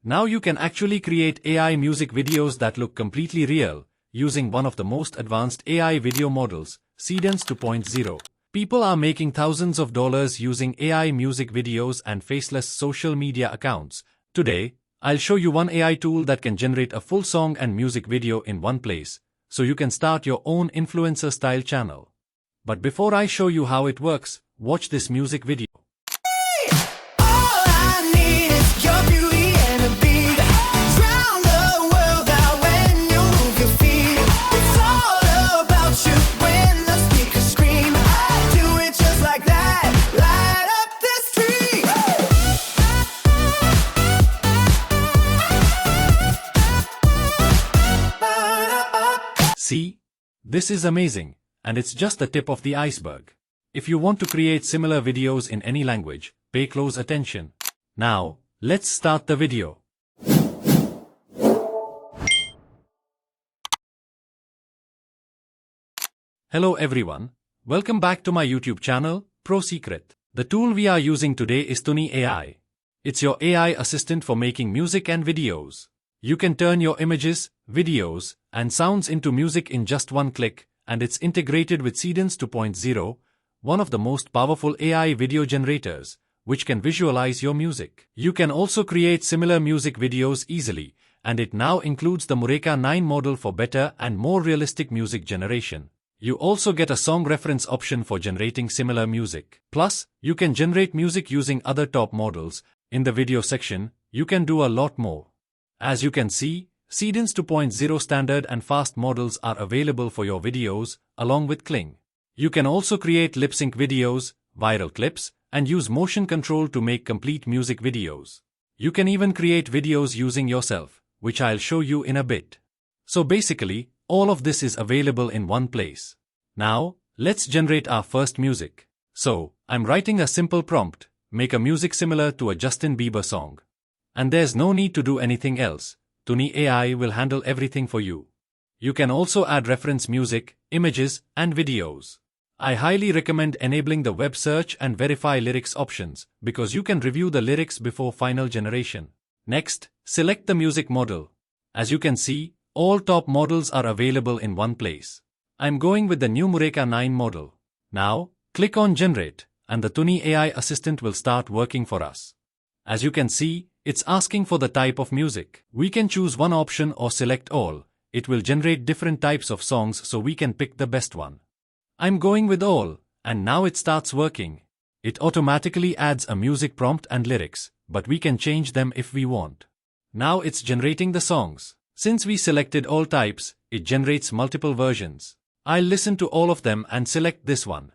Now you can actually create AI music videos that look completely real, using one of the most advanced AI video models, Seedance 2.0. People are making thousands of dollars using AI music videos and faceless social media accounts. Today, I'll show you one AI tool that can generate a full song and music video in one place, so you can start your own influencer-style channel. But before I show you how it works, watch this music video. See? This is amazing, and it's just the tip of the iceberg. If you want to create similar videos in any language, pay close attention. Now, let's start the video. Hello everyone, welcome back to my YouTube channel, Pro Secret. The tool we are using today is Tunee AI. It's your AI assistant for making music and videos. You can turn your images, videos, and sounds into music in just one click, and it's integrated with Seedance 2.0, one of the most powerful AI video generators, which can visualize your music. You can also create similar music videos easily, and it now includes the Mureka 9 model for better and more realistic music generation. You also get a song reference option for generating similar music. Plus, you can generate music using other top models. In the video section, you can do a lot more. As you can see, Seedance 2.0 standard and fast models are available for your videos, along with Kling. You can also create lip-sync videos, viral clips, and use motion control to make complete music videos. You can even create videos using yourself, which I'll show you in a bit. So basically, all of this is available in one place. Now, let's generate our first music. So, I'm writing a simple prompt, make a music similar to a Justin Bieber song. And there's no need to do anything else. Tunee AI will handle everything for you. You can also add reference music, images, and videos. I highly recommend enabling the web search and verify lyrics options, because you can review the lyrics before final generation. Next, select the music model. As you can see, all top models are available in one place. I'm going with the new Mureka 9 model. Now, click on Generate, and the Tunee AI assistant will start working for us. As you can see, it's asking for the type of music. We can choose one option or select all. It will generate different types of songs so we can pick the best one. I'm going with all, and now it starts working. It automatically adds a music prompt and lyrics, but we can change them if we want. Now it's generating the songs. Since we selected all types, it generates multiple versions. I'll listen to all of them and select this one.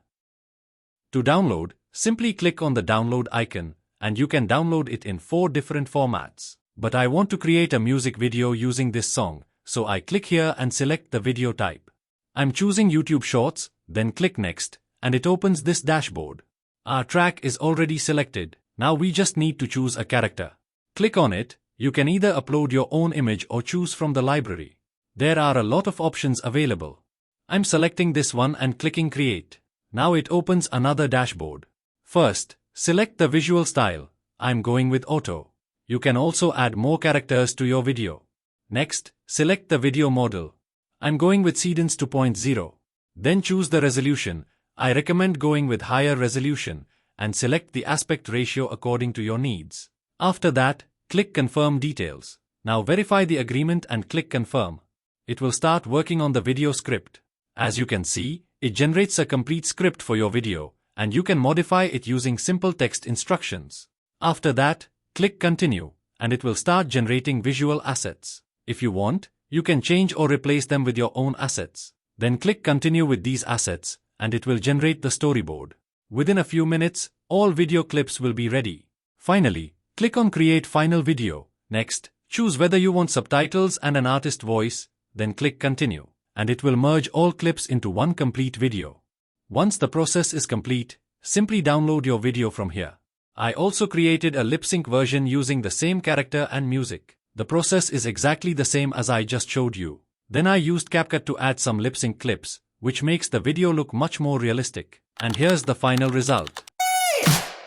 To download, simply click on the download icon, and you can download it in 4 different formats. But I want to create a music video using this song, so I click here and select the video type. I'm choosing YouTube Shorts, then click Next, and it opens this dashboard. Our track is already selected. Now we just need to choose a character. Click on it. You can either upload your own image or choose from the library. There are a lot of options available. I'm selecting this one and clicking Create. Now it opens another dashboard. First, select the visual style. I'm going with Auto. You can also add more characters to your video. Next, select the video model. I'm going with Seedance 2.0. Then choose the resolution. I recommend going with higher resolution, and select the aspect ratio according to your needs. After that, click Confirm Details. Now verify the agreement and click Confirm. It will start working on the video script. As you can see, it generates a complete script for your video, and you can modify it using simple text instructions. After that, click Continue, and it will start generating visual assets. If you want, you can change or replace them with your own assets. Then click Continue with these assets, and it will generate the storyboard. Within a few minutes, all video clips will be ready. Finally, click on Create Final Video. Next, choose whether you want subtitles and an artist voice, then click Continue, and it will merge all clips into one complete video. Once the process is complete, simply download your video from here. I also created a lip-sync version using the same character and music. The process is exactly the same as I just showed you. Then I used CapCut to add some lip-sync clips, which makes the video look much more realistic. And here's the final result.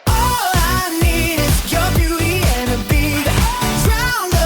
All I need is your beauty and a beat. Drown the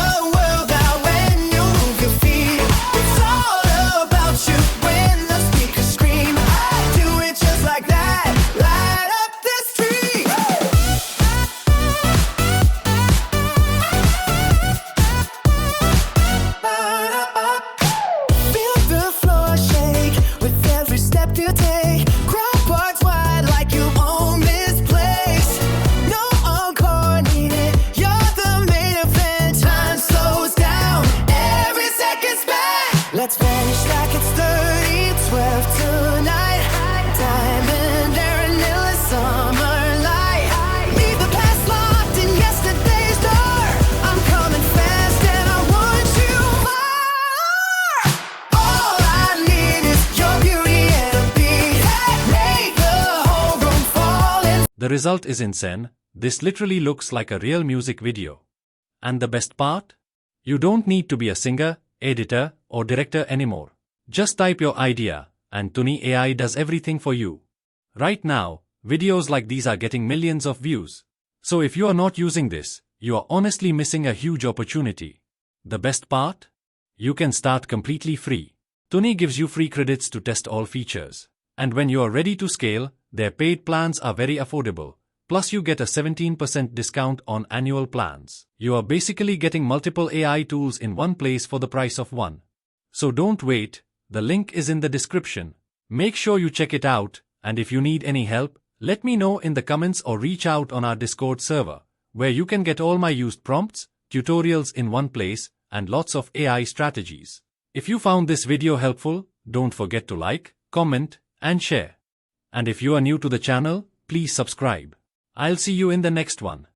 The result is insane. This literally looks like a real music video. And the best part? You don't need to be a singer, editor, or director anymore. Just type your idea, and Tunee AI does everything for you. Right now, videos like these are getting millions of views. So if you are not using this, you are honestly missing a huge opportunity. The best part? You can start completely free. Tunee gives you free credits to test all features. And when you are ready to scale, their paid plans are very affordable. Plus you get a 17% discount on annual plans. You are basically getting multiple AI tools in one place for the price of one. So don't wait, the link is in the description. Make sure you check it out, and if you need any help, let me know in the comments or reach out on our Discord server, where you can get all my used prompts, tutorials in one place, and lots of AI strategies. If you found this video helpful, don't forget to like, comment, and share. And if you are new to the channel, please subscribe. I'll see you in the next one.